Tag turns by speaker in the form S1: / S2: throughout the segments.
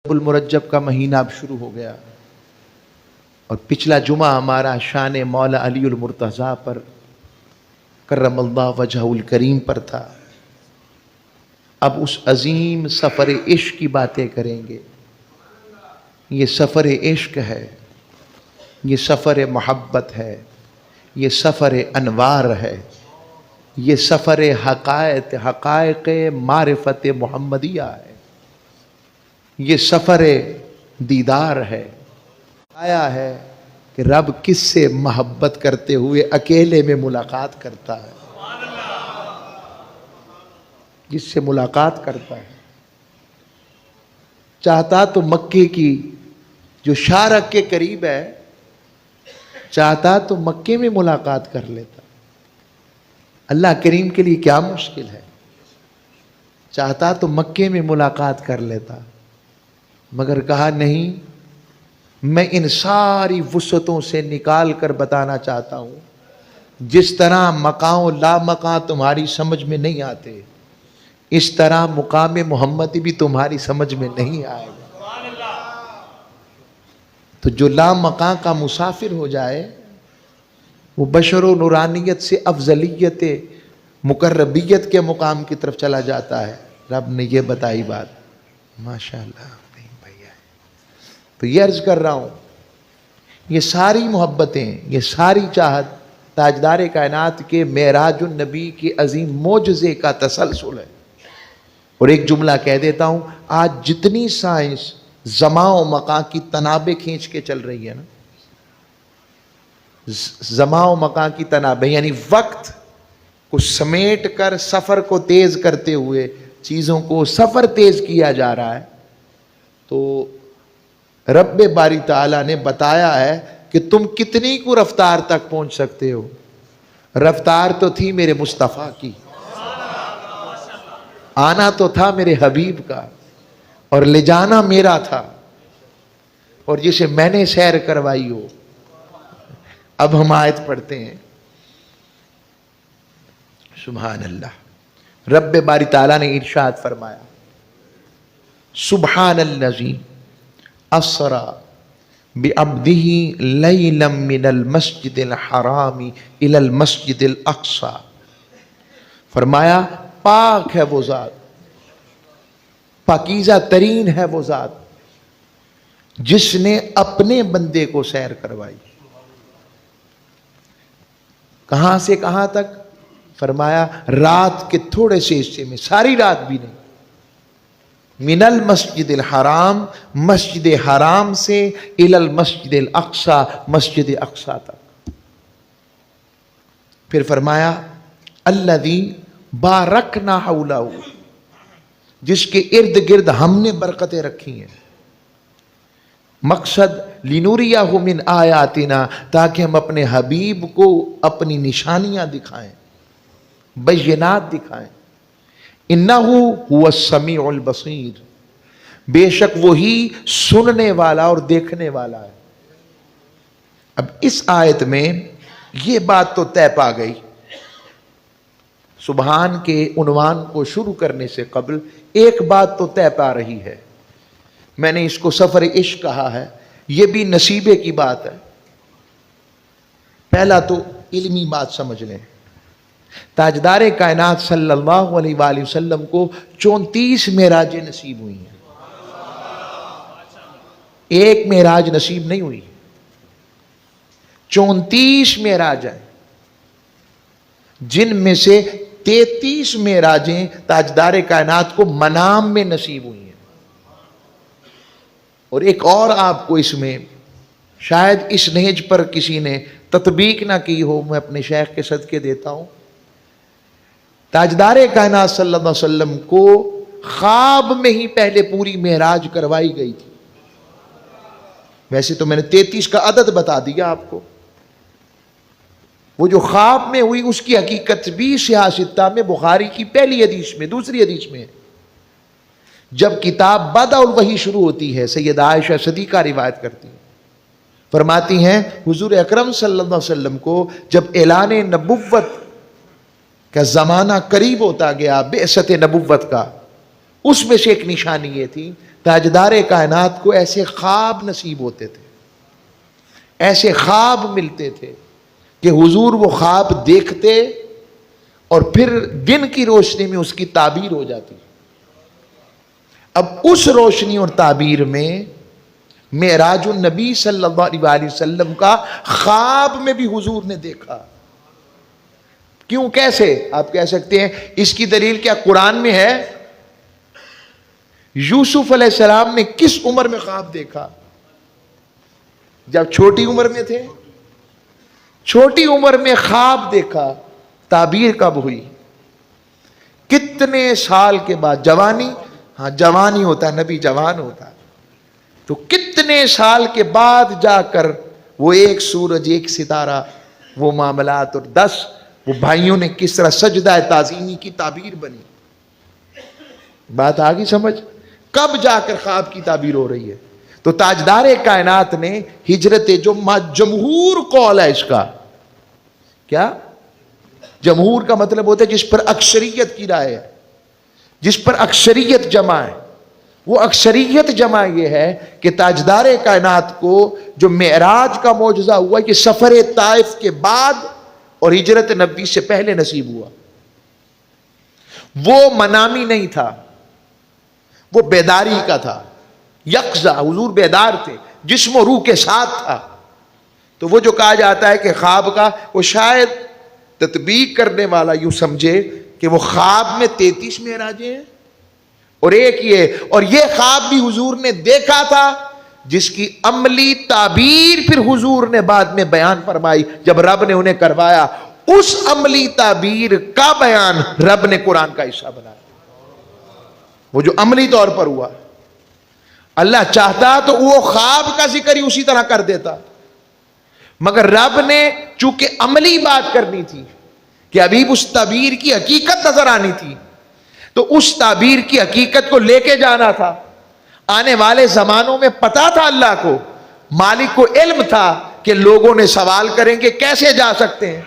S1: المرجب کا مہینہ اب شروع ہو گیا اور پچھلا جمعہ ہمارا شان مولا علی المرتضیٰ پر کرم اللہ وجہہ الکریم پر تھا۔ اب اس عظیم سفر عشق کی باتیں کریں گے۔ یہ سفر عشق ہے، یہ سفر محبت ہے، یہ سفر انوار ہے، یہ سفر حقائق معرفت محمدیہ ہے، یہ سفر دیدار ہے۔ آیا ہے کہ رب کس سے محبت کرتے ہوئے اکیلے میں ملاقات کرتا ہے، جس سے ملاقات کرتا ہے۔ چاہتا تو مکے کی جو شارق کے قریب ہے، چاہتا تو مکے میں ملاقات کر لیتا۔ اللہ کریم کے لیے کیا مشکل ہے، چاہتا تو مکے میں ملاقات کر لیتا، مگر کہا نہیں، میں ان ساری وسعتوں سے نکال کر بتانا چاہتا ہوں۔ جس طرح مقام و لا مقام تمہاری سمجھ میں نہیں آتے، اس طرح مقام محمدی بھی تمہاری سمجھ میں نہیں آئے گا۔ تو جو لا مقام کا مسافر ہو جائے، وہ بشر و نورانیت سے افضلیت مقربیت کے مقام کی طرف چلا جاتا ہے۔ رب نے یہ بتائی بات، ماشاءاللہ۔ تو یہ عرض کر رہا ہوں، یہ ساری محبتیں، یہ ساری چاہت تاجدار کائنات کے معراج النبی کے عظیم معجزے کا تسلسل ہے۔ اور ایک جملہ کہہ دیتا ہوں، آج جتنی سائنس زمان و مکان کی تنابیں کھینچ کے چل رہی ہے نا، زمان و مکان کی تنابیں یعنی وقت کو سمیٹ کر سفر کو تیز کرتے ہوئے چیزوں کو سفر تیز کیا جا رہا ہے، تو رب باری تعالیٰ نے بتایا ہے کہ تم کتنی کو رفتار تک پہنچ سکتے ہو۔ رفتار تو تھی میرے مصطفیٰ کی، آنا تو تھا میرے حبیب کا، اور لے جانا میرا تھا، اور جسے میں نے سیر کروائی ہو۔ اب ہم آیت پڑھتے ہیں، سبحان اللہ۔ رب باری تعالیٰ نے ارشاد فرمایا، سبحان الذی اسرا بعبدہ لیلا من المسجد الحرام الی المسجد الاقصی۔ فرمایا پاک ہے وہ ذات، پاکیزہ ترین ہے وہ ذات جس نے اپنے بندے کو سیر کروائی۔ کہاں سے کہاں تک؟ فرمایا رات کے تھوڑے سے حصے میں، ساری رات بھی نہیں، من المسجد الحرام، مسجد حرام سے، الی المسجد الاقصی، مسجد اقصی تک۔ پھر فرمایا الذی بارکنا حولہ، جس کے ارد گرد ہم نے برکتیں رکھی ہیں۔ مقصد لنوریہ من آیاتنا، تاکہ ہم اپنے حبیب کو اپنی نشانیاں دکھائیں، بینات دکھائیں۔ انہ هو السمیع البصیر، بے شک وہی سننے والا اور دیکھنے والا ہے۔ اب اس آیت میں یہ بات تو طے پا گئی، سبحان کے عنوان کو شروع کرنے سے قبل ایک بات تو طے پا رہی ہے۔ میں نے اس کو سفر عشق کہا ہے، یہ بھی نصیبے کی بات ہے۔ پہلا تو علمی بات سمجھ لیں، تاجدار کائنات صلی اللہ علیہ وآلہ وسلم کو 34 معراجیں نصیب ہوئی ہیں، ایک معراج نصیب نہیں ہوئی، 34 معراج ہیں، جن میں سے 33 معراجیں تاجدار کائنات کو منام میں نصیب ہوئی ہیں۔ اور ایک اور آپ کو اس میں شاید اس نہج پر کسی نے تطبیق نہ کی ہو، میں اپنے شیخ کے صدقے دیتا ہوں، تاجدار کائنات صلی اللہ علیہ وسلم کو خواب میں ہی پہلے پوری معراج کروائی گئی تھی۔ ویسے تو میں نے 33 کا عدد بتا دیا آپ کو، وہ جو خواب میں ہوئی اس کی حقیقت بھی صحیح ستہ میں بخاری کی پہلی حدیث میں، دوسری حدیث میں، جب کتاب بدء الوحی شروع ہوتی ہے، سیدہ عائشہ صدیقہ روایت کرتی ہیں، فرماتی ہیں حضور اکرم صلی اللہ علیہ وسلم کو جب اعلان نبوت کا زمانہ قریب ہوتا گیا، بعثت نبوت کا، اس میں سے ایک نشانی یہ تھی تاجدار کائنات کو ایسے خواب نصیب ہوتے تھے، ایسے خواب ملتے تھے کہ حضور وہ خواب دیکھتے اور پھر دن کی روشنی میں اس کی تعبیر ہو جاتی۔ اب اس روشنی اور تعبیر میں معراج النبی صلی اللہ علیہ وسلم کا خواب میں بھی حضور نے دیکھا۔ کیوں، کیسے؟ آپ کہہ سکتے ہیں اس کی دلیل کیا قرآن میں ہے؟ یوسف علیہ السلام نے کس عمر میں خواب دیکھا؟ جب چھوٹی عمر میں تھے۔ چھوٹی عمر میں خواب دیکھا، تعبیر کب ہوئی؟ کتنے سال کے بعد؟ جوانی، ہاں جوانی ہوتا ہے، نبی جوان ہوتا ہے، تو کتنے سال کے بعد جا کر وہ ایک سورج ایک ستارہ، وہ معاملات، اور 10 وہ بھائیوں نے کس طرح سجدہ تعظیمی کی تعبیر بنی۔ بات آگی سمجھ؟ کب جا کر خواب کی تعبیر ہو رہی ہے؟ تو تاجدار کائنات نے ہجرت جمہور قول ہے اس کا، کیا جمہور کا مطلب ہوتا ہے جس پر اکثریت کی رائے ہے، جس پر اکثریت جمع ہے۔ وہ اکثریت جمع یہ ہے کہ تاجدار کائنات کو جو معراج کا معجزہ ہوا کہ سفر طائف کے بعد اور ہجرت نبوی سے پہلے نصیب ہوا۔ وہ منامی نہیں تھا، وہ بیداری کا تھا، یقظہ، حضور بیدار تھے، جسم و روح کے ساتھ تھا۔ تو وہ جو کہا جاتا ہے کہ خواب کا، وہ شاید تطبیق کرنے والا یوں سمجھے کہ وہ خواب میں 33 معراجیں ہیں اور ایک یہ، اور یہ خواب بھی حضور نے دیکھا تھا جس کی عملی تعبیر پھر حضور نے بعد میں بیان فرمائی جب رب نے انہیں کروایا۔ اس عملی تعبیر کا بیان رب نے قرآن کا حصہ بنایا، وہ جو عملی طور پر ہوا۔ اللہ چاہتا تو وہ خواب کا ذکر ہی اسی طرح کر دیتا، مگر رب نے چونکہ عملی بات کرنی تھی کہ ابھی اس تعبیر کی حقیقت نظر آنی تھی، تو اس تعبیر کی حقیقت کو لے کے جانا تھا۔ آنے والے زمانوں میں پتا تھا، اللہ کو، مالک کو علم تھا کہ لوگوں نے سوال کریں گے کیسے جا سکتے ہیں،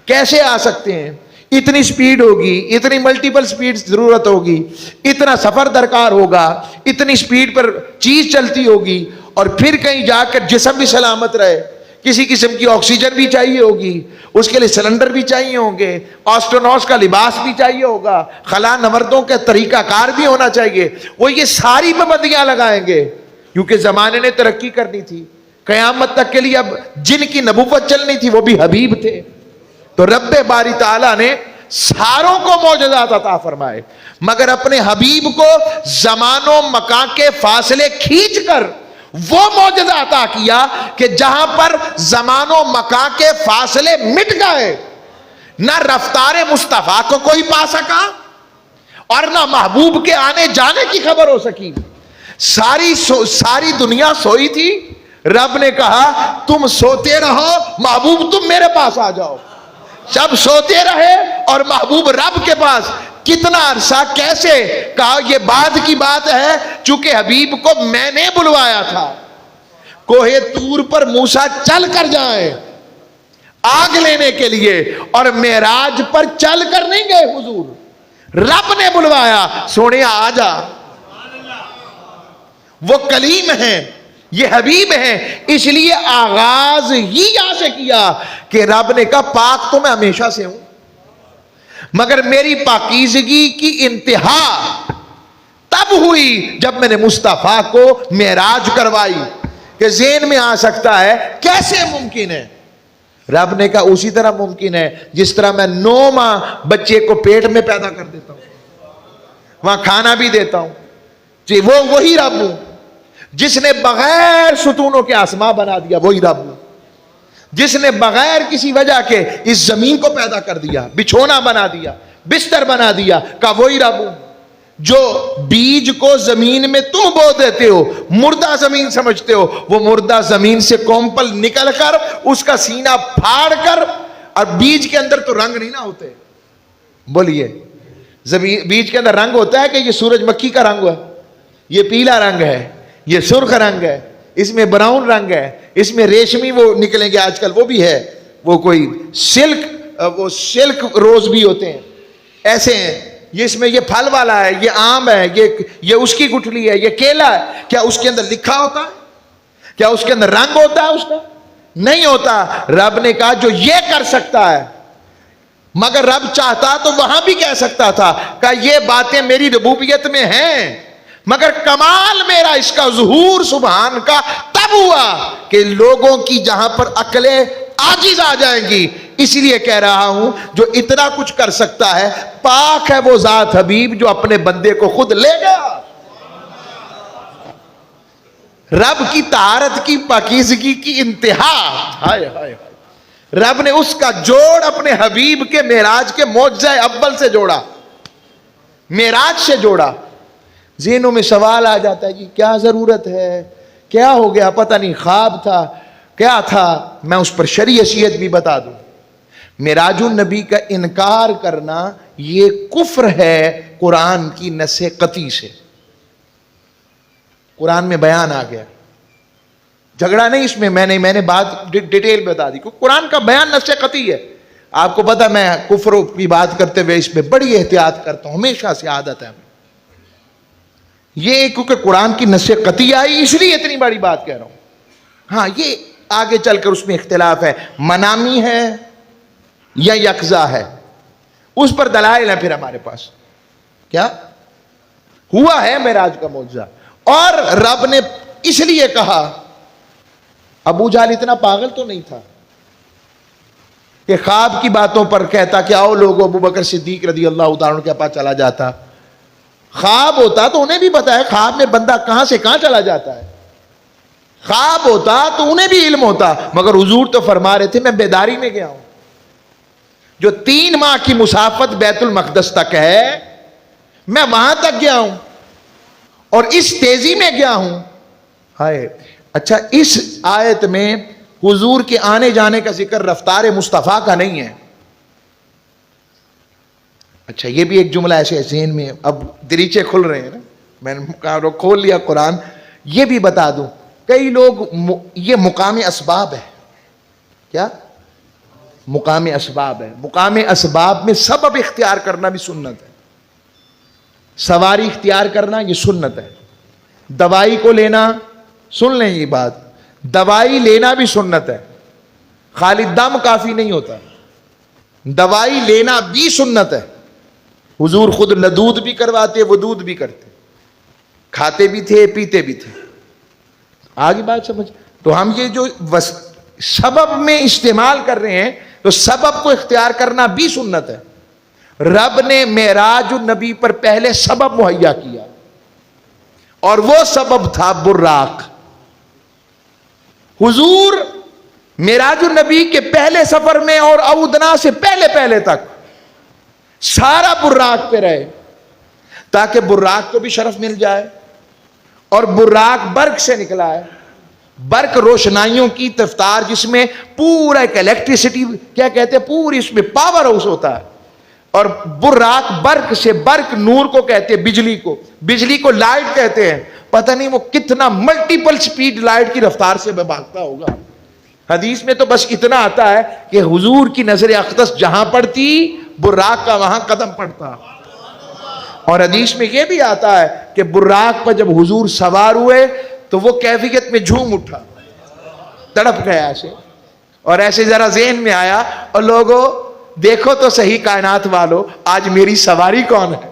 S1: کیسے آ سکتے ہیں، اتنی سپیڈ ہوگی، اتنی ملٹیپل سپیڈ ضرورت ہوگی، اتنا سفر درکار ہوگا، اتنی سپیڈ پر چیز چلتی ہوگی، اور پھر کہیں جا کر جسم بھی سلامت رہے، کسی قسم کی آکسیجن بھی چاہیے ہوگی، اس کے لیے سلنڈر بھی چاہیے ہوں گے، آسٹروناٹس کا لباس بھی چاہیے ہوگا، خلا نوردوں کا طریقہ کار بھی ہونا چاہیے۔ وہ یہ ساری پابندیاں لگائیں گے کیونکہ زمانے نے ترقی کرنی تھی، قیامت تک کے لیے اب جن کی نبوت چلنی تھی وہ بھی حبیب تھے۔ تو رب باری تعالیٰ نے ساروں کو معجزات عطا فرمائے، مگر اپنے حبیب کو زمان و مکان کے فاصلے کھینچ کر وہ معجزہ عطا کیا کہ جہاں پر زمان و مکان کے فاصلے مٹ گئے، نہ رفتار مصطفیٰ کو کوئی پا سکا اور نہ محبوب کے آنے جانے کی خبر ہو سکی۔ ساری دنیا سوئی تھی، رب نے کہا تم سوتے رہو، محبوب تم میرے پاس آ جاؤ۔ سب سوتے رہے اور محبوب رب کے پاس۔ کتنا عرصہ، کیسے؟ کہا یہ بعد کی بات ہے، چونکہ حبیب کو میں نے بلوایا تھا۔ کوہ طور پر موسیٰ چل کر جائیں آگ لینے کے لیے، اور معراج پر چل کر نہیں گئے حضور، رب نے بلوایا، سونے آ جا۔ وہ کلیم ہیں، یہ حبیب ہیں، اس لیے آغاز ہی یہاں سے کیا کہ رب نے کہا پاک تو میں ہمیشہ سے ہوں، مگر میری پاکیزگی کی انتہا تب ہوئی جب میں نے مصطفیٰ کو معراج کروائی۔ کہ ذہن میں آ سکتا ہے کیسے ممکن ہے؟ رب نے کہا اسی طرح ممکن ہے جس طرح میں 9 ماہ بچے کو پیٹ میں پیدا کر دیتا ہوں، وہاں کھانا بھی دیتا ہوں، جی وہی رب ہوں۔ جس نے بغیر ستونوں کے آسمان بنا دیا وہی رب ہوں۔ جس نے بغیر کسی وجہ کے اس زمین کو پیدا کر دیا، بچھونا بنا دیا، بستر بنا دیا، کہا وہی رب ہوں۔ جو بیج کو زمین میں تم بو دیتے ہو، مردہ زمین سمجھتے ہو، وہ مردہ زمین سے کومپل نکل کر اس کا سینہ پھاڑ کر، اور بیج کے اندر تو رنگ نہیں نہ ہوتے، بولیے بیج کے اندر رنگ ہوتا ہے کہ یہ سورج مکھی کا رنگ ہے، یہ پیلا رنگ ہے، یہ سرخ رنگ ہے، اس میں براؤن رنگ ہے، اس میں ریشمی وہ نکلیں گے آج کل، وہ بھی ہے، وہ کوئی سلک، وہ سلک روز بھی ہوتے ہیں، ایسے ہیں یہ اس میں یہ پھل والا ہے، یہ آم ہے، یہ اس کی گٹھلی ہے، یہ کیلا ہے، کیا اس کے اندر لکھا ہوتا ہے؟ کیا اس کے اندر رنگ ہوتا ہے اس کا؟ نہیں ہوتا۔ رب نے کہا جو یہ کر سکتا ہے، مگر رب چاہتا تو وہاں بھی کہہ سکتا تھا کہ یہ باتیں میری ربوبیت میں ہیں، مگر کمال میرا اس کا ظہور سبحان کا تب ہوا کہ لوگوں کی جہاں پر عقلیں عاجز آ جائیں گی۔ اس لیے کہہ رہا ہوں جو اتنا کچھ کر سکتا ہے، پاک ہے وہ ذات حبیب جو اپنے بندے کو خود لے گیا۔ رب کی طہارت کی پاکیزگی کی انتہا، ہائے ہائے، رب نے اس کا جوڑ اپنے حبیب کے معراج کے معجزہ اول سے جوڑا، معراج سے جوڑا۔ ذہنوں میں سوال آ جاتا ہے جی کیا ضرورت ہے، کیا ہو گیا، پتہ نہیں خواب تھا کیا تھا۔ میں اس پر شرعی حیثیت بھی بتا دوں۔ معراج النبی کا انکار کرنا یہ کفر ہے قرآن کی نص قطعی سے۔ قرآن میں بیان آ گیا، جھگڑا نہیں اس میں، میں نے بات ڈیٹیل بتا دی، کیونکہ قرآن کا بیان نص قطعی ہے۔ آپ کو پتا میں کفر کی بات کرتے ہوئے اس میں بڑی احتیاط کرتا ہوں، ہمیشہ سے عادت ہے۔ یہ کیونکہ قرآن کی نص قطعی آئی اس لیے اتنی بڑی بات کہہ رہا ہوں۔ ہاں یہ آگے چل کر اس میں اختلاف ہے، منامی ہے یا یقظہ ہے، اس پر دلائل ہیں پھر ہمارے پاس۔ کیا ہوا ہے معراج کا معجزہ، اور رب نے اس لیے کہا، ابو جہل اتنا پاگل تو نہیں تھا کہ خواب کی باتوں پر کہتا کہ آؤ لوگوں ابو بکر صدیق رضی اللہ تعالیٰ عنہ کے پاس چلا جاتا۔ خواب ہوتا تو انہیں بھی پتا ہے خواب میں بندہ کہاں سے کہاں چلا جاتا ہے، خواب ہوتا تو انہیں بھی علم ہوتا، مگر حضور تو فرما رہے تھے میں بیداری میں گیا ہوں۔ جو 3 ماہ کی مسافت بیت المقدس تک ہے میں وہاں تک گیا ہوں، اور اس تیزی میں گیا ہوں۔ ہائے اچھا، اس آیت میں حضور کے آنے جانے کا ذکر رفتار مصطفیٰ کا نہیں ہے۔ اچھا یہ بھی ایک جملہ ایسے ذہن میں اب دریچے کھل رہے ہیں نا، میں نے کھول لیا قرآن۔ یہ بھی بتا دوں، کئی لوگ یہ مقام اسباب ہے، کیا مقام اسباب ہے؟ مقام اسباب میں سبب اختیار کرنا بھی سنت ہے، سواری اختیار کرنا یہ سنت ہے، دوائی کو لینا، سن لیں یہ بات، دوائی لینا بھی سنت ہے، خالی دم کافی نہیں ہوتا، دوائی لینا بھی سنت ہے۔ حضور خود لدود بھی کرواتے، ودود بھی کرتے، کھاتے بھی تھے پیتے بھی تھے۔ آگے بات سمجھ، تو ہم یہ جو سبب میں استعمال کر رہے ہیں تو سبب کو اختیار کرنا بھی سنت ہے۔ رب نے معراج النبی پر پہلے سبب مہیا کیا، اور وہ سبب تھا براق۔ حضور معراج النبی کے پہلے سفر میں اور اودنا سے پہلے تک سارا براق پہ رہے، تاکہ براق کو بھی شرف مل جائے۔ اور براق برق سے نکلا ہے، برق روشنائیوں کی رفتار، جس میں پورا ایک الیکٹریسٹی کیا کہتے ہیں، پوری اس میں پاور ہاؤس ہوتا ہے۔ اور براق برق سے، برق نور کو کہتے ہیں، بجلی کو لائٹ کہتے ہیں۔ پتہ نہیں وہ کتنا ملٹیپل سپیڈ لائٹ کی رفتار سے بھاگتا ہوگا۔ حدیث میں تو بس اتنا آتا ہے کہ حضور کی نظر اقدس جہاں پڑتی براق کا وہاں قدم پڑتا۔ اور حدیث میں یہ بھی آتا ہے کہ براق پر جب حضور سوار ہوئے تو وہ کیفیت میں جھوم اٹھا، تڑپ گیا ایسے، اور ایسے ذرا ذہن میں آیا، اور لوگوں دیکھو تو صحیح کائنات والو آج میری سواری کون ہے؟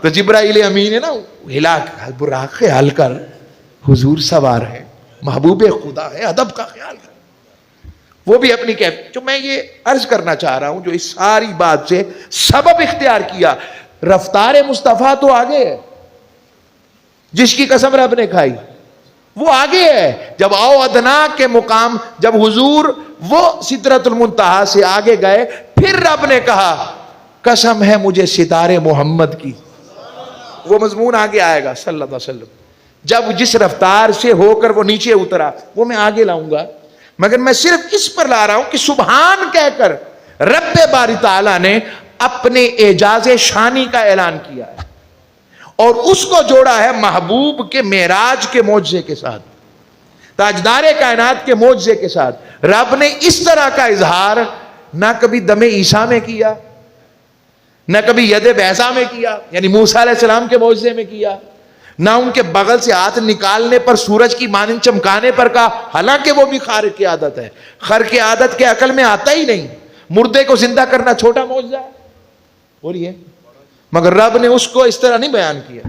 S1: تو جبرائیل امین ہے نا، ہلا براق خیال کر، حضور سوار ہے، محبوب خدا ہے، ادب کا خیال کر۔ وہ بھی اپنی جو میں یہ عرض کرنا چاہ رہا ہوں، جو اس ساری بات سے سبب اختیار کیا، رفتار مصطفیٰ تو آگے ہے، جس کی قسم رب نے کھائی وہ آگے ہے۔ جب آؤ ادنا کے مقام، جب حضور وہ سدرۃ المنتہا سے آگے گئے، پھر رب نے کہا قسم ہے مجھے ستارے محمد کی، وہ مضمون آگے آئے گا صلی اللہ علیہ وسلم۔ جب جس رفتار سے ہو کر وہ نیچے اترا وہ میں آگے لاؤں گا، مگر میں صرف اس پر لا رہا ہوں کہ سبحان کہہ کر رب باری تعالیٰ نے اپنے اعجاز شانی کا اعلان کیا ہے، اور اس کو جوڑا ہے محبوب کے معراج کے معجزے کے ساتھ، تاجدار کائنات کے معجزے کے ساتھ۔ رب نے اس طرح کا اظہار نہ کبھی دم عیسیٰ میں کیا، نہ کبھی ید بیضا میں کیا یعنی موسیٰ علیہ السلام کے معجزے میں کیا، نہ ان کے بغل سے ہاتھ نکالنے پر سورج کی مانند چمکانے پر کہا، حالانکہ وہ بھی خارق عادت ہے، خرق عادت کے عقل میں آتا ہی نہیں، مردے کو زندہ کرنا چھوٹا معجزہ ہے، بولیے، مگر رب نے اس کو اس طرح نہیں بیان کیا،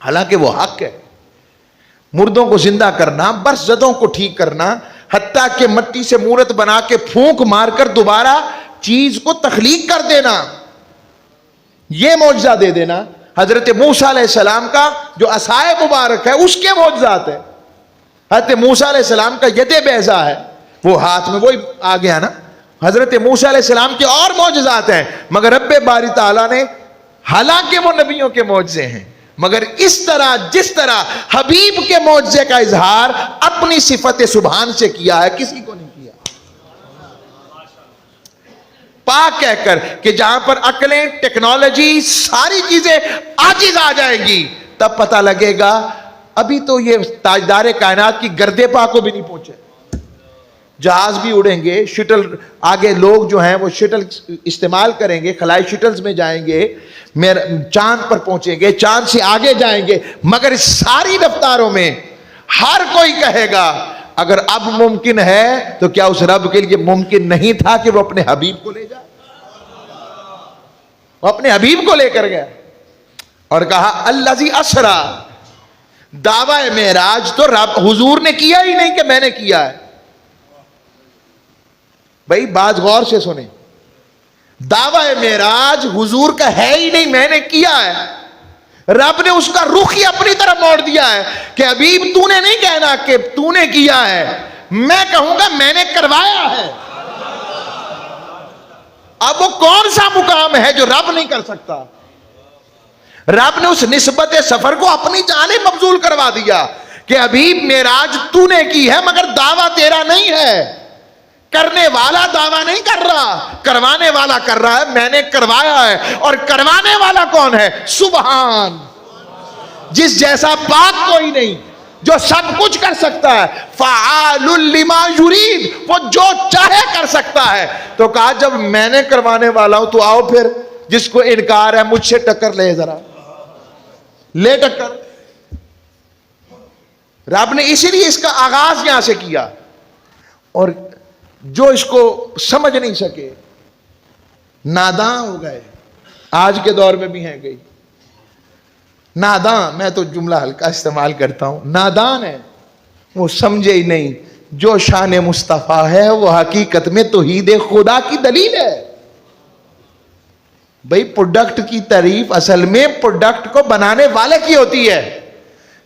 S1: حالانکہ وہ حق ہے، مردوں کو زندہ کرنا، برس زدوں کو ٹھیک کرنا، حتیٰ کہ مٹی سے مورت بنا کے پھونک مار کر دوبارہ چیز کو تخلیق کر دینا، یہ معجزہ دے دینا۔ حضرت موسیٰ علیہ السلام کا جو عصائے مبارک ہے اس کے معجزات ہیں، حضرت موسیٰ علیہ السلام کا ید بیضا ہے، وہ ہاتھ میں وہی آ گیا نا، حضرت موسیٰ علیہ السلام کے اور معجزات ہیں، مگر رب باری تعالیٰ نے، حالانکہ وہ نبیوں کے معجزے ہیں، مگر اس طرح جس طرح حبیب کے معجزے کا اظہار اپنی صفت سبحان سے کیا ہے، کسی کو نہیں کیا، پاک کہہ کر کہ جہاں پر عقلیں، ٹیکنالوجی، ساری چیزیں عاجز آ جائیں گی، تب پتہ لگے گا ابھی تو یہ تاجدار کائنات کی گردے پا کو بھی نہیں پہنچے، جہاز بھی اڑیں گے، شٹل آگے لوگ جو ہیں وہ شٹل استعمال کریں گے، خلائی شٹلز میں جائیں گے، چاند پر پہنچیں گے، چاند سے آگے جائیں گے، مگر اس ساری رفتاروں میں ہر کوئی کہے گا اگر اب ممکن ہے تو کیا اس رب کے لیے ممکن نہیں تھا کہ وہ اپنے حبیب کو لے جائے؟ وہ اپنے حبیب کو لے کر گیا اور کہا الذی اسرا، دعوی معراج تو رب حضور نے کیا ہی نہیں کہ میں نے کیا ہے، بھائی بات غور سے سنیں، دعوی معراج حضور کا ہے ہی نہیں، میں نے کیا ہے، رب نے اس کا رخ ہی اپنی طرف موڑ دیا ہے کہ حبیب تو نے نہیں کہنا کہ تو نے کیا ہے، میں کہوں گا میں نے کروایا ہے۔ اب وہ کون سا مقام ہے جو رب نہیں کر سکتا؟ رب نے اس نسبت سفر کو اپنی جانب مبذول کروا دیا کہ حبیب معراج تو نے کی ہے مگر دعویٰ تیرا نہیں ہے، کرنے والا دعویٰ نہیں کر رہا، کروانے والا کر رہا ہے، میں نے کروایا ہے، اور کروانے والا کون ہے؟ سبحان، جس جیسا پاک کوئی نہیں، جو سب کچھ کر سکتا ہے، فعال لما یرید، وہ جو چاہے کر سکتا ہے۔ تو کہا جب میں نے کروانے والا ہوں تو آؤ پھر جس کو انکار ہے مجھ سے ٹکر لے، ذرا لے ٹکر۔ رب نے اسی لیے اس کا آغاز یہاں سے کیا، اور جو اس کو سمجھ نہیں سکے ناداں ہو گئے، آج کے دور میں بھی ہیں گئی ناداں، میں تو جملہ ہلکا استعمال کرتا ہوں، نادان ہے، وہ سمجھے ہی نہیں جو شان مصطفیٰ ہے وہ حقیقت میں توحید خدا کی دلیل ہے۔ بھئی پروڈکٹ کی تعریف اصل میں پروڈکٹ کو بنانے والے کی ہوتی ہے،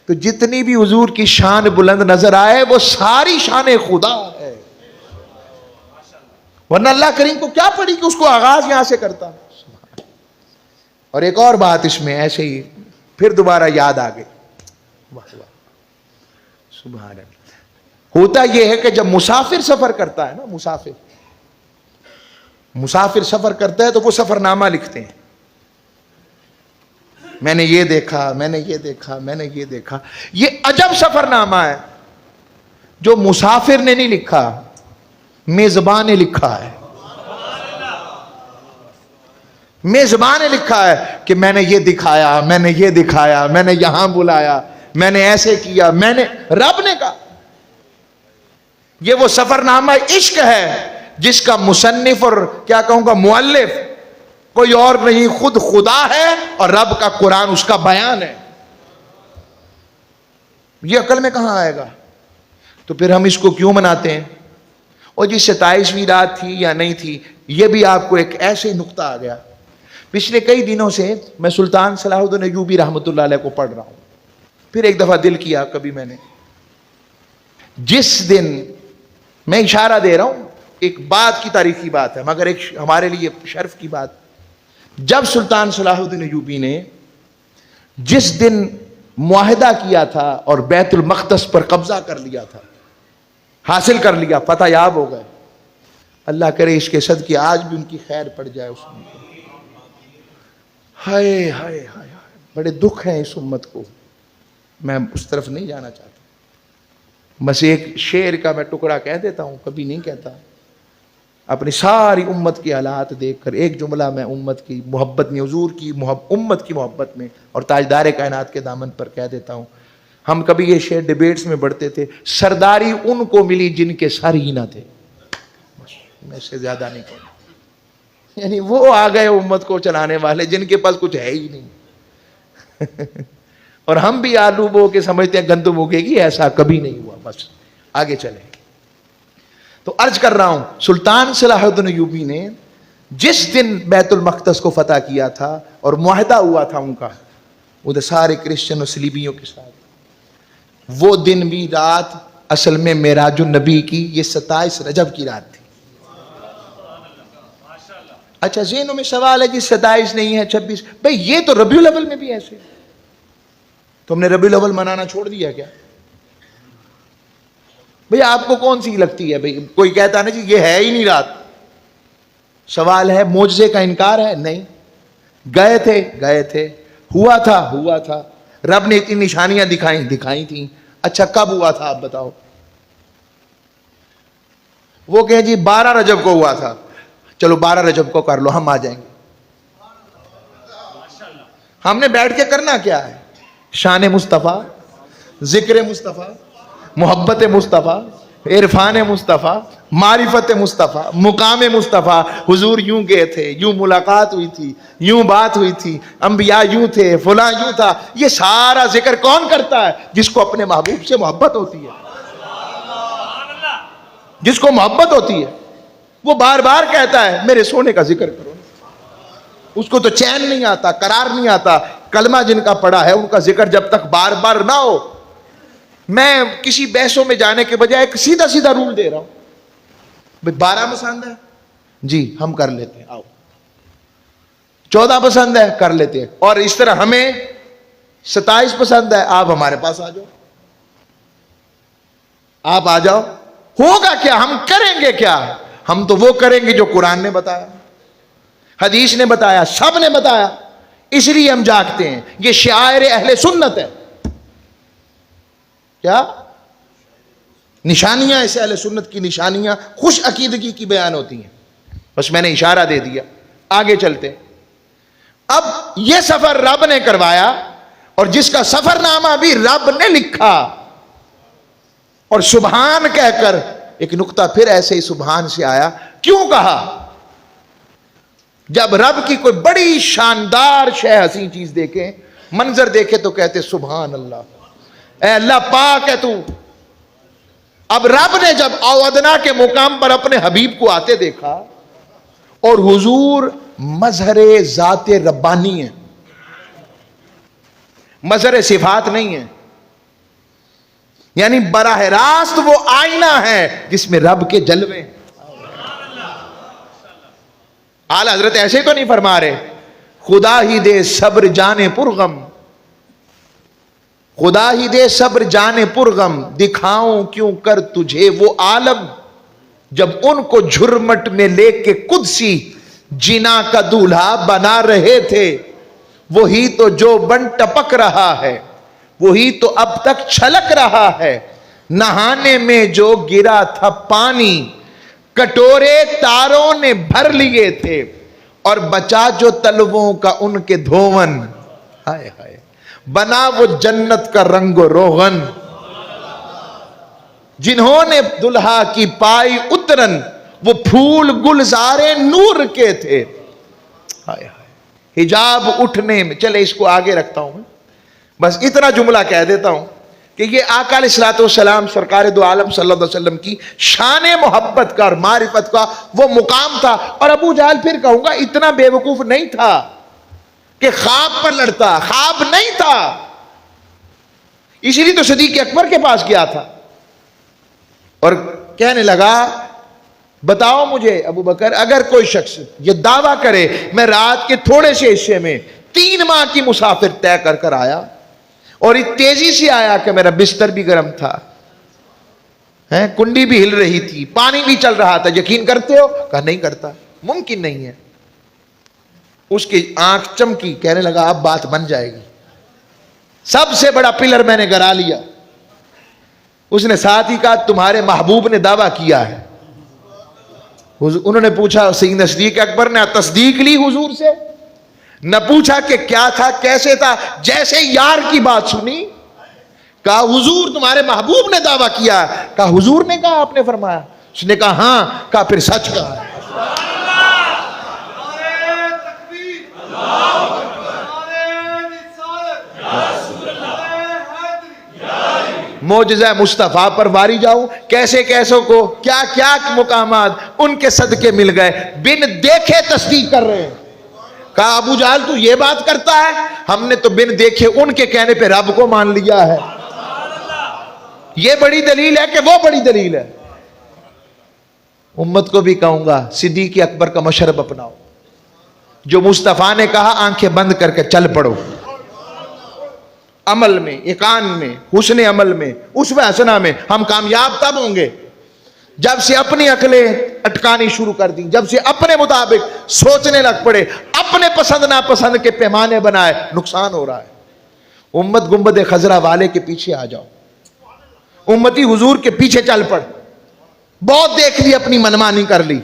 S1: تو جتنی بھی حضور کی شان بلند نظر آئے وہ ساری شان خدا ہے، ورنہ اللہ کریم کو کیا پڑی کہ اس کو آغاز یہاں سے کرتا۔ اور ایک اور بات اس میں ایسے ہی پھر دوبارہ یاد آ گئی، سبحان اللہ، ہوتا یہ ہے کہ جب مسافر سفر کرتا ہے نا، مسافر سفر کرتا ہے تو وہ سفر نامہ لکھتے ہیں، میں نے یہ دیکھا، میں نے یہ دیکھا، میں نے یہ دیکھا۔ یہ عجب سفر نامہ ہے جو مسافر نے نہیں لکھا، میزبان نے لکھا ہے، میزبان نے لکھا ہے کہ میں نے یہ دکھایا، میں نے یہ دکھایا، میں نے یہاں بلایا، میں نے ایسے کیا، میں نے، رب نے کہا۔ یہ وہ سفر نامہ عشق ہے جس کا مصنف اور کیا کہوں گا مؤلف کوئی اور نہیں، خود خدا ہے، اور رب کا قرآن اس کا بیان ہے۔ یہ عقل میں کہاں آئے گا؟ تو پھر ہم اس کو کیوں مناتے ہیں؟ اور جی 27ویں رات تھی یا نہیں تھی، یہ بھی آپ کو ایک ایسے نقطہ آ گیا۔ پچھلے کئی دنوں سے میں سلطان صلاح الدین ایوبی رحمۃ اللہ علیہ کو پڑھ رہا ہوں، پھر ایک دفعہ دل کیا کبھی میں نے، جس دن میں اشارہ دے رہا ہوں، ایک بات کی تاریخی بات ہے مگر ایک ہمارے لیے شرف کی بات، جب سلطان صلاح الدین ایوبی نے جس دن معاہدہ کیا تھا اور بیت المقدس پر قبضہ کر لیا تھا، حاصل کر لیا، فتح یاب ہو گئے، اللہ کرے اس کے صدقے آج بھی ان کی خیر پڑ جائے اس امت کو۔ ہائے ہائے ہائے، بڑے دکھ ہیں اس امت کو، میں اس طرف نہیں جانا چاہتا، بس ایک شعر کا میں ٹکڑا کہہ دیتا ہوں، کبھی نہیں کہتا۔ اپنی ساری امت کی حالات دیکھ کر ایک جملہ میں امت کی محبت میں، حضور کی امت کی محبت میں اور تاجدار کائنات کے دامن پر کہہ دیتا ہوں. ہم کبھی یہ شعر ڈیبیٹس میں پڑھتے تھے، سرداری ان کو ملی جن کے سر ہی نہ تھے. میں اس سے زیادہ نہیں کہوں. یعنی وہ آ گئے امت کو چلانے والے جن کے پاس کچھ ہے ہی نہیں. اور ہم بھی آلو بو کے سمجھتے ہیں گندم اگے گی، ایسا کبھی نہیں ہوا. بس آگے چلیں. تو عرض کر رہا ہوں، سلطان صلاح الدین ایوبی نے جس دن بیت المقدس کو فتح کیا تھا اور معاہدہ ہوا تھا ان کا ادھر سارے کرسچن اور صلیبیوں کے ساتھ، وہ دن بھی رات اصل میں معراج النبی کی یہ 27 رجب کی رات تھی. اچھا ذہنوں میں سوال ہے جی 27 نہیں ہے 26، بھئی یہ تو ربیع الاول میں بھی ایسے. تم نے ربیع الاول منانا چھوڑ دیا کیا؟ بھئی آپ کو کون سی لگتی ہے؟ بھئی کوئی کہتا نا جی یہ ہے ہی نہیں رات. سوال ہے معجزے کا انکار ہے؟ نہیں. گئے تھے، ہوا تھا. رب نے اتنی نشانیاں دکھائی تھیں. اچھا کب ہوا تھا آپ بتاؤ؟ وہ کہیں جی 12 رجب کو ہوا تھا. چلو 12 رجب کو کر لو، ہم آ جائیں گے. ہم نے بیٹھ کے کرنا کیا ہے؟ شان مصطفیٰ، ذکر مصطفیٰ، محبت مصطفیٰ، عرفان مصطفیٰ، معرفت مصطفیٰ، مقام مصطفیٰ. حضور یوں گئے تھے، یوں ملاقات ہوئی تھی، یوں بات ہوئی تھی، انبیاء یوں تھے، فلاں یوں تھا. یہ سارا ذکر کون کرتا ہے؟ جس کو اپنے محبوب سے محبت ہوتی ہے. جس کو محبت ہوتی ہے وہ بار بار کہتا ہے میرے سونے کا ذکر کرو. اس کو تو چین نہیں آتا، قرار نہیں آتا. کلمہ جن کا پڑا ہے ان کا ذکر جب تک بار بار نہ ہو. میں کسی بحثوں میں جانے کے بجائے ایک سیدھا رول دے رہا ہوں. 12 پسند ہے جی ہم کر لیتے ہیں، آؤ. 14 پسند ہے کر لیتے ہیں. اور اس طرح ہمیں 27 پسند ہے، آپ ہمارے پاس آ جاؤ. آپ آ جاؤ. ہوگا کیا؟ ہم کریں گے کیا؟ ہم تو وہ کریں گے جو قرآن نے بتایا، حدیث نے بتایا، سب نے بتایا. اس لیے ہم جاگتے ہیں. یہ شعائر اہل سنت ہے. کیا نشانیاں؟ اس اہل سنت کی نشانیاں خوش عقیدگی کی بیان ہوتی ہیں. بس میں نے اشارہ دے دیا. آگے چلتے. اب یہ سفر رب نے کروایا اور جس کا سفر نامہ بھی رب نے لکھا. اور سبحان کہہ کر ایک نقطہ پھر ایسے ہی سبحان سے آیا. کیوں کہا؟ جب رب کی کوئی بڑی شاندار شے، حسین چیز دیکھیں، منظر دیکھے تو کہتے سبحان اللہ، اے اللہ پاک ہے تو. اب رب نے جب اودنا کے مقام پر اپنے حبیب کو آتے دیکھا اور حضور مظہر ذات ربانی ہے، مظہر صفات نہیں ہے. یعنی براہ راست وہ آئینہ ہے جس میں رب کے جلوے ہیں. اعلی حضرت ایسے تو نہیں فرما رہے خدا ہی دے صبر جانے پرغم، خدا ہی دے صبر جانے پرغم، دکھاؤں کیوں کر تجھے وہ عالم. جب ان کو جھرمٹ میں لے کے قدسی جنا کا دولہا بنا رہے تھے، وہی تو جو بن ٹپک رہا ہے، وہی تو اب تک چھلک رہا ہے. نہانے میں جو گرا تھا پانی، کٹورے تاروں نے بھر لیے تھے، اور بچا جو تلووں کا ان کے دھون، ہائے ہائے بنا وہ جنت کا رنگ و روغن. جنہوں نے دلہا کی پائی اترن، وہ پھول گلزارے نور کے تھے. ہائے ہائے حجاب اٹھنے میں. چلے اس کو آگے رکھتا ہوں میں، بس اتنا جملہ کہہ دیتا ہوں کہ یہ آقا علیہ الصلوۃ والسلام سرکار دو عالم صلی اللہ علیہ وسلم کی شان محبت کا اور معرفت کا وہ مقام تھا. اور ابو جہل پھر کہوں گا اتنا بے وقوف نہیں تھا کہ خواب پر لڑتا، خواب نہیں تھا. اسی لیے تو صدیق اکبر کے پاس گیا تھا اور کہنے لگا بتاؤ مجھے ابو بکر، اگر کوئی شخص یہ دعویٰ کرے میں رات کے تھوڑے سے حصے میں 3 ماہ کی مسافر طے کر کر آیا اور اتنی تیزی سے آیا کہ میرا بستر بھی گرم تھا، کنڈی بھی ہل رہی تھی، پانی بھی چل رہا تھا، یقین کرتے ہو؟ کہا نہیں کرتا، ممکن نہیں ہے. اس کی آنکھ چمکی، کہنے لگا اب بات بن جائے گی. سب سے بڑا پلر میں نے گرا لیا. اس نے ساتھ ہی کہا تمہارے محبوب نے دعویٰ کیا ہے. انہوں نے پوچھا سیدنا صدیق اکبر نے تصدیق لی حضور سے، نہ پوچھا کہ کیا تھا کیسے تھا، جیسے یار کی بات سنی کہا حضور تمہارے محبوب نے دعویٰ کیا، کہا حضور نے کہا آپ نے فرمایا، اس نے کہا ہاں، کہا پھر سچ کہا ہے۔ معجزہ مصطفیٰ پر واری جاؤں، کیسے کیسوں کو کیا کیا مقامات ان کے صدقے مل گئے، بن دیکھے تصدیق کر رہے ہیں۔ کہا ابو جہل تو یہ بات کرتا ہے، ہم نے تو بن دیکھے ان کے کہنے پہ رب کو مان لیا ہے۔ یہ بڑی دلیل ہے کہ وہ بڑی دلیل ہے۔ امت کو بھی کہوں گا صدیق اکبر کا مشرب اپناؤ، جو مصطفیٰ نے کہا آنکھیں بند کر کے چل پڑو، عمل میں، ایقان میں، حسن عمل میں، اسوہ حسنہ میں ہم کامیاب تب ہوں گے جب سے اپنی عقلیں اٹکانی شروع کر دیں، جب سے اپنے مطابق سوچنے لگ پڑے، اپنے پسند ناپسند کے پیمانے بنائے۔ نقصان ہو رہا ہے۔ امت گنبد خضرا والے کے پیچھے آ جاؤ، امتی حضور کے پیچھے چل پڑ، بہت دیکھ لی، اپنی منمانی کر لی۔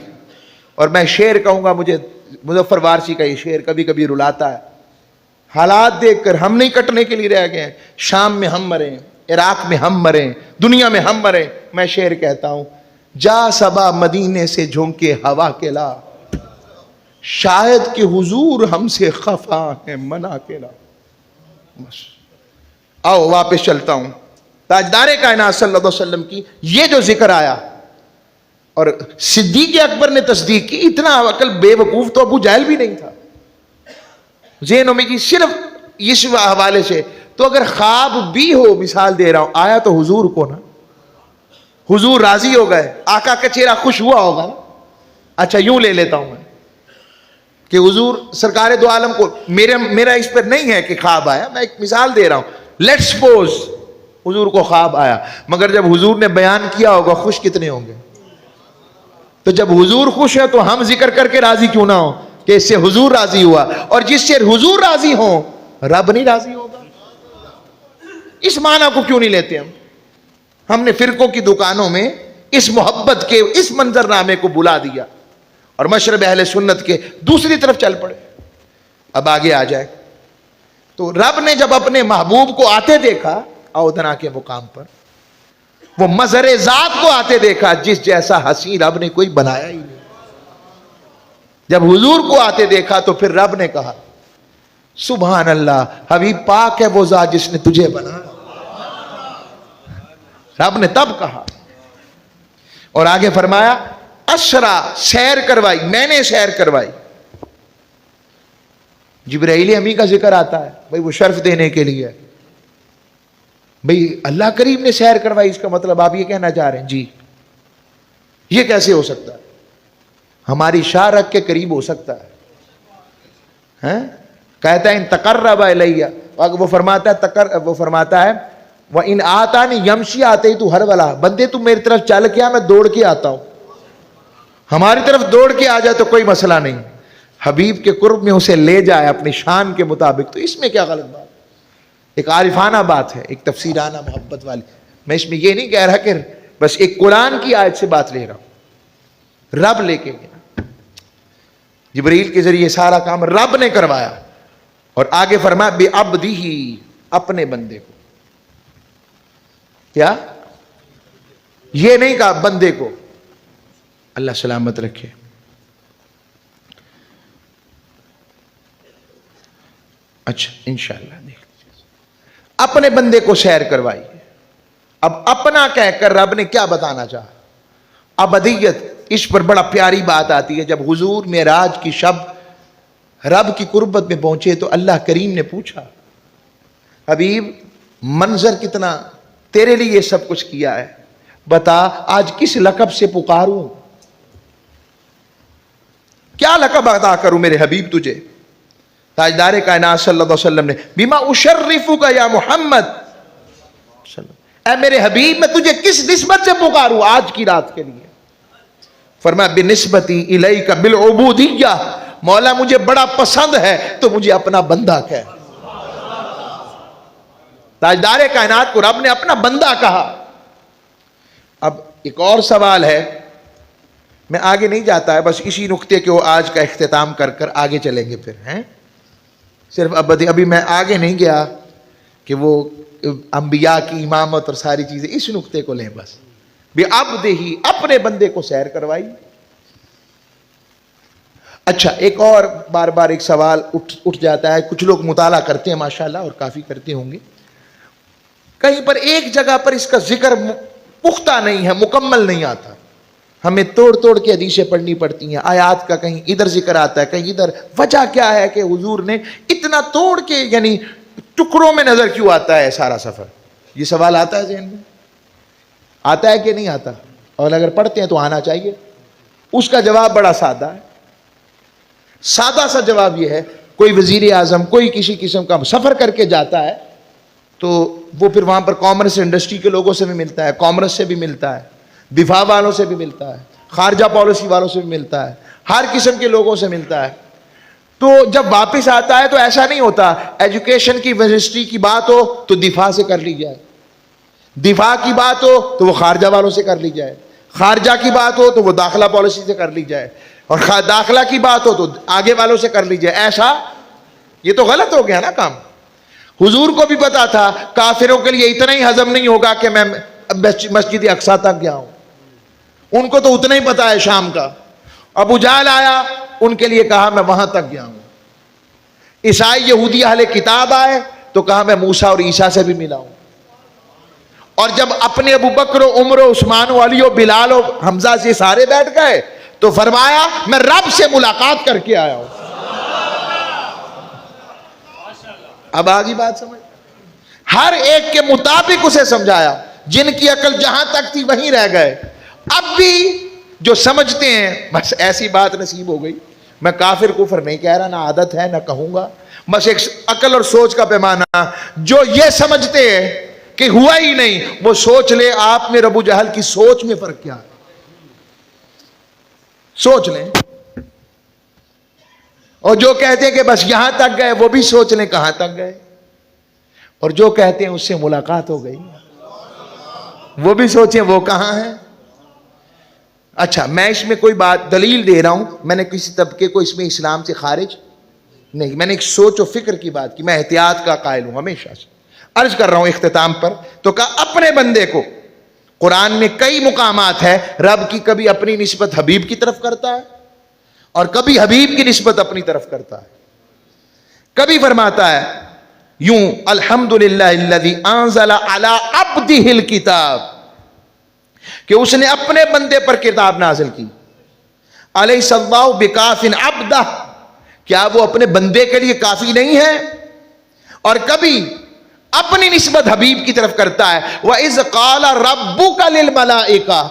S1: اور میں شعر کہوں گا، مجھے مظفر وارسی کا یہ شعر کبھی کبھی رلاتا ہے۔ حالات دیکھ کر ہم نہیں کٹنے کے لیے رہ گئے ہیں، شام میں ہم مریں، عراق میں ہم مریں، دنیا میں ہم مریں۔ میں شعر کہتا ہوں، جا صبا مدینے سے جھونکے ہوا کے لا، شاید کہ حضور ہم سے خفا ہے منا کے لا۔ بس آؤ واپس چلتا ہوں۔ تاجدار کائنات صلی اللہ علیہ وسلم کی یہ جو ذکر آیا اور صدیق اکبر نے تصدیق کی، اتنا عقل بے وقوف تو ابو جہل بھی نہیں تھا ذہنوں میں، صرف اس حوالے سے۔ تو اگر خواب بھی ہو، مثال دے رہا ہوں، آیا تو حضور کو نا، حضور راضی ہو گئے، آقا کا چہرہ خوش ہوا ہوگا نا۔ اچھا یوں لے لیتا ہوں میں کہ حضور سرکار دو عالم کو، میرا اس پر نہیں ہے کہ خواب آیا، میں ایک مثال دے رہا ہوں۔ لیٹ سپوز حضور کو خواب آیا، مگر جب حضور نے بیان کیا ہوگا خوش کتنے ہوں گے؟ تو جب حضور خوش ہے تو ہم ذکر کر کے راضی کیوں نہ ہو کہ اس سے حضور راضی ہوا، اور جس سے حضور راضی ہوں رب نہیں راضی ہوگا؟ اس معنی کو کیوں نہیں لیتے ہم نے فرقوں کی دکانوں میں اس محبت کے اس منظر نامے کو بلا دیا اور مشرب اہل سنت کے دوسری طرف چل پڑے۔ اب آگے آ جائے تو رب نے جب اپنے محبوب کو آتے دیکھا اودنا کے مقام پر، وہ مظہر ذات کو آتے دیکھا جس جیسا حسین رب نے کوئی بنایا ہی نہیں۔ جب حضور کو آتے دیکھا تو پھر رب نے کہا سبحان اللہ، حبیب پاک ہے وہ ذات جس نے تجھے بنا۔ رب نے تب کہا، اور آگے فرمایا اشرا، سیر کروائی، میں نے سیر کروائی۔ جبرائیل امی کا ذکر آتا ہے، بھئی وہ شرف دینے کے لیے، بھئی اللہ کریم نے سیر کروائی، اس کا مطلب آپ یہ کہنا چاہ رہے ہیں؟ جی، یہ کیسے ہو سکتا ہے؟ ہماری شاہ رکھ کے قریب ہو سکتا ہے؟ کہتا ہے ان تقرب الیہ، وہ فرماتا ہے وہ فرماتا ہے وَإِنْ آتَانِ يَمْشِي آتے تو ہر والا، بندے تم میری طرف چل کے آ، میں دوڑ کے آتا ہوں۔ ہماری طرف دوڑ کے آ جائے تو کوئی مسئلہ نہیں، حبیب کے قرب میں اسے لے جائے اپنی شان کے مطابق، تو اس میں کیا غلط بات؟ ایک عارفانہ بات ہے، ایک تفسیرانہ محبت والی۔ میں اس میں یہ نہیں کہہ رہا کہ بس ایک قرآن کی آیت سے بات لے رہا ہوں، رب لے کے گیا، جبریل کے ذریعے سارا کام رب نے کروایا، اور آگے فرمایا بِعَبْدِهِ، اپنے بندے کو۔ کیا؟ یہ نہیں کہا بندے کو، اللہ سلامت رکھے۔ اچھا انشاءاللہ دیکھ لیجیے، اپنے بندے کو سیر کروائی۔ اب اپنا کہہ کر رب نے کیا بتانا چاہا؟ ابدیت۔ اس پر بڑا پیاری بات آتی ہے، جب حضور معراج کی شب رب کی قربت میں پہنچے تو اللہ کریم نے پوچھا حبیب منظر کتنا، تیرے لیے یہ سب کچھ کیا ہے، بتا آج کس لقب سے پکاروں، کیا لقب ادا کروں میرے حبیب تجھے؟ تاجدار کائنات صلی اللہ علیہ وسلم نے بما اشرفک یا محمد، اے میرے حبیب میں تجھے کس نسبت سے پکاروں آج کی رات کے لیے؟ فرمایا بنسبتی الیک بالعبودیہ، مولا مجھے بڑا پسند ہے تو مجھے اپنا بندہ کہہ۔ تاجدار کائنات کو رب نے اپنا بندہ کہا۔ اب ایک اور سوال ہے میں آگے نہیں جاتا ہے، بس اسی نقطے کو آج کا اختتام کر کر آگے چلیں گے پھر ہیں. صرف ابھی میں آگے نہیں گیا کہ وہ انبیاء کی امامت اور ساری چیزیں، اس نقطے کو لیں بس. بعبدہ، اپنے بندے کو سیر کروائی. اچھا، ایک اور بار بار ایک سوال اٹھ جاتا ہے. کچھ لوگ مطالعہ کرتے ہیں ماشاءاللہ، اور کافی کرتے ہوں گے. کہیں پر ایک جگہ پر اس کا ذکر پختہ نہیں ہے، مکمل نہیں آتا. ہمیں توڑ توڑ کے حدیثیں پڑھنی پڑتی ہیں. آیات کا کہیں ادھر ذکر آتا ہے، کہیں ادھر. وجہ کیا ہے کہ حضور نے اتنا توڑ کے، یعنی ٹکڑوں میں نظر کیوں آتا ہے سارا سفر؟ یہ سوال آتا ہے ذہن میں؟ آتا ہے کہ نہیں آتا؟ اور اگر پڑھتے ہیں تو آنا چاہیے. اس کا جواب بڑا سادہ ہے. سادہ سا جواب یہ ہے، کوئی وزیر اعظم کوئی کسی قسم کا سفر کر کے جاتا ہے تو وہ پھر وہاں پر کامرس انڈسٹری کے لوگوں سے بھی ملتا ہے، کامرس سے بھی ملتا ہے، دفاع والوں سے بھی ملتا ہے، خارجہ پالیسی والوں سے بھی ملتا ہے، ہر قسم کے لوگوں سے ملتا ہے. تو جب واپس آتا ہے تو ایسا نہیں ہوتا ایجوکیشن کی منسٹری کی بات ہو تو دفاع سے کر لی جائے، دفاع کی بات ہو تو وہ خارجہ والوں سے کر لی جائے، خارجہ کی بات ہو تو وہ داخلہ پالیسی سے کر لی جائے، اور داخلہ کی بات ہو تو آگے والوں سے کر لی جائے. ایسا یہ تو غلط ہو گیا نا کام. حضور کو بھی پتا تھا کافروں کے لیے اتنا ہی ہضم نہیں ہوگا کہ میں مسجد اقصیٰ تک گیا ہوں. ان کو تو اتنا ہی پتا ہے شام کا. ابو جہل آیا، ان کے لیے کہا میں وہاں تک گیا ہوں. عیسائی یہودی اہل کتاب آئے تو کہا میں موسیٰ اور عیسیٰ سے بھی ملا ہوں. اور جب اپنے ابو بکر و عمر و عثمان و علی و بلال و حمزہ سے سارے بیٹھ گئے تو فرمایا میں رب سے ملاقات کر کے آیا ہوں. اب آگی بات سمجھ. ہر ایک کے مطابق اسے سمجھایا. جن کی عقل جہاں تک تھی وہیں رہ گئے. اب بھی جو سمجھتے ہیں بس ایسی بات نصیب ہو گئی. میں کافر کفر نہیں کہہ رہا، نہ عادت ہے نہ کہوں گا، بس ایک عقل اور سوچ کا پیمانہ. جو یہ سمجھتے ہیں کہ ہوا ہی نہیں، وہ سوچ لے آپ میں ابو جہل کی سوچ میں فرق کیا ہے. سوچ لیں. اور جو کہتے ہیں کہ بس یہاں تک گئے وہ بھی سوچ لیں کہاں تک گئے. اور جو کہتے ہیں اس سے ملاقات ہو گئی وہ بھی سوچیں وہ کہاں ہیں. اچھا، میں اس میں کوئی بات دلیل دے رہا ہوں، میں نے کسی طبقے کو اس میں اسلام سے خارج نہیں، میں نے ایک سوچ و فکر کی بات کی. میں احتیاط کا قائل ہوں ہمیشہ سے. عرض کر رہا ہوں اختتام پر تو کہا اپنے بندے کو. قرآن میں کئی مقامات ہے رب کی کبھی اپنی نسبت حبیب کی طرف کرتا ہے اور کبھی حبیب کی نسبت اپنی طرف کرتا ہے. کبھی فرماتا ہے یوں الحمدللہ الذی انزل علی عبدہ الکتاب، کہ اس نے اپنے بندے پر کتاب نازل کی. الیس اللہ بکاف عبدہ، کیا وہ اپنے بندے کے لیے کافی نہیں ہے. اور کبھی اپنی نسبت حبیب کی طرف کرتا ہے وَإِذْ قَالَ رَبُّكَ لِلْمَلَائِكَةِ،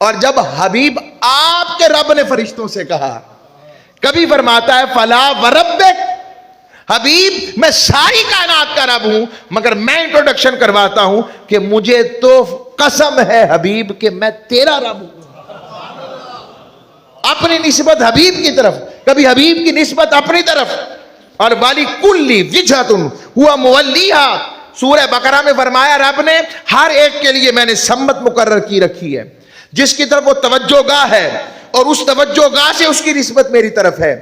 S1: اور جب حبیب آپ کے رب نے فرشتوں سے کہا. کبھی فرماتا ہے فَلَا وَرَبِّكَ، حبیب میں ساری کائنات کا رب ہوں، مگر میں انٹروڈکشن کرواتا ہوں کہ مجھے تو قسم ہے حبیب کہ میں تیرا رب ہوں. اپنی نسبت حبیب کی طرف، کبھی حبیب کی نسبت اپنی طرف. اور والی کلی وجہتن ہوا مولیہا، سورہ بقرہ میں فرمایا رب نے ہر ایک کے لیے میں نے سمت مقرر کی رکھی ہے جس کی طرف وہ توجہ گاہ ہے، اور اس توجہ گاہ سے اس کی نسبت میری طرف ہے.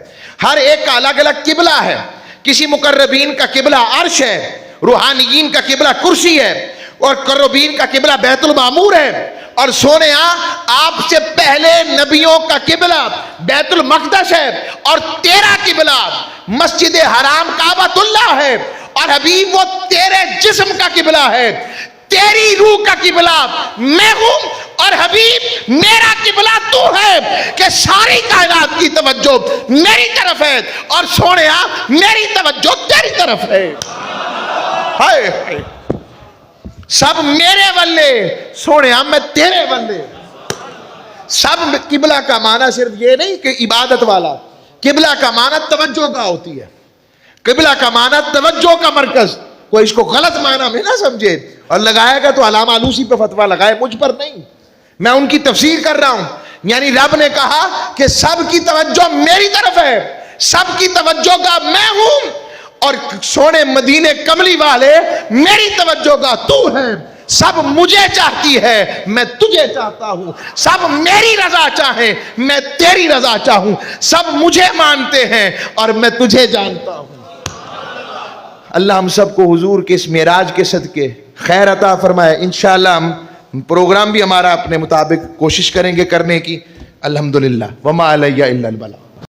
S1: ہر ایک کا الگ الگ قبلہ ہے. کسی مقربین کا قبلہ عرش ہے، روحانیین کا قبلہ کرسی ہے، اور قربین کا قبلہ بیت المعمور ہے. اور سونے آپ سے پہلے نبیوں کا قبلہ بیت المقدس ہے، اور تیرا قبلہ مسجد حرام کعبۃ اللہ ہے. اور حبیب وہ تیرے جسم کا قبلہ ہے، تیری روح کا قبلہ میں ہوں، اور حبیب میرا قبلہ تو ہے کہ ساری کائنات کی توجہ میری طرف ہے، اور سونیا میری توجہ تیری طرف ہے. ہائے ہائے، سب میرے والے سونیا میں تیرے والے. سب قبلہ کا معنی صرف یہ نہیں کہ عبادت والا، قبلہ کا معنی توجہ کا ہوتی ہے. قبلہ کا معنی توجہ کا مرکز. کوئی اس کو غلط معنی میں نہ سمجھے، اور لگائے گا تو علامہ آلوسی پہ فتویٰ لگائے، مجھ پر نہیں. میں ان کی تفسیر کر رہا ہوں. یعنی رب نے کہا کہ سب کی توجہ میری طرف ہے، سب کی توجہ کا میں ہوں، اور سونے مدینے کملی والے میری توجہ کا تو ہے. سب مجھے چاہتی ہے میں تجھے چاہتا ہوں، سب میری رضا چاہیں میں تیری رضا چاہوں، سب مجھے مانتے ہیں اور میں تجھے جانتا ہوں۔ اللہ ہم سب کو حضور کے اس معراج کے صدقے خیر عطا فرمائے۔ انشاءاللہ ہم پروگرام بھی ہمارا اپنے مطابق کوشش کریں گے کرنے کی۔ الحمدللہ وما علیہ الا البلاغ۔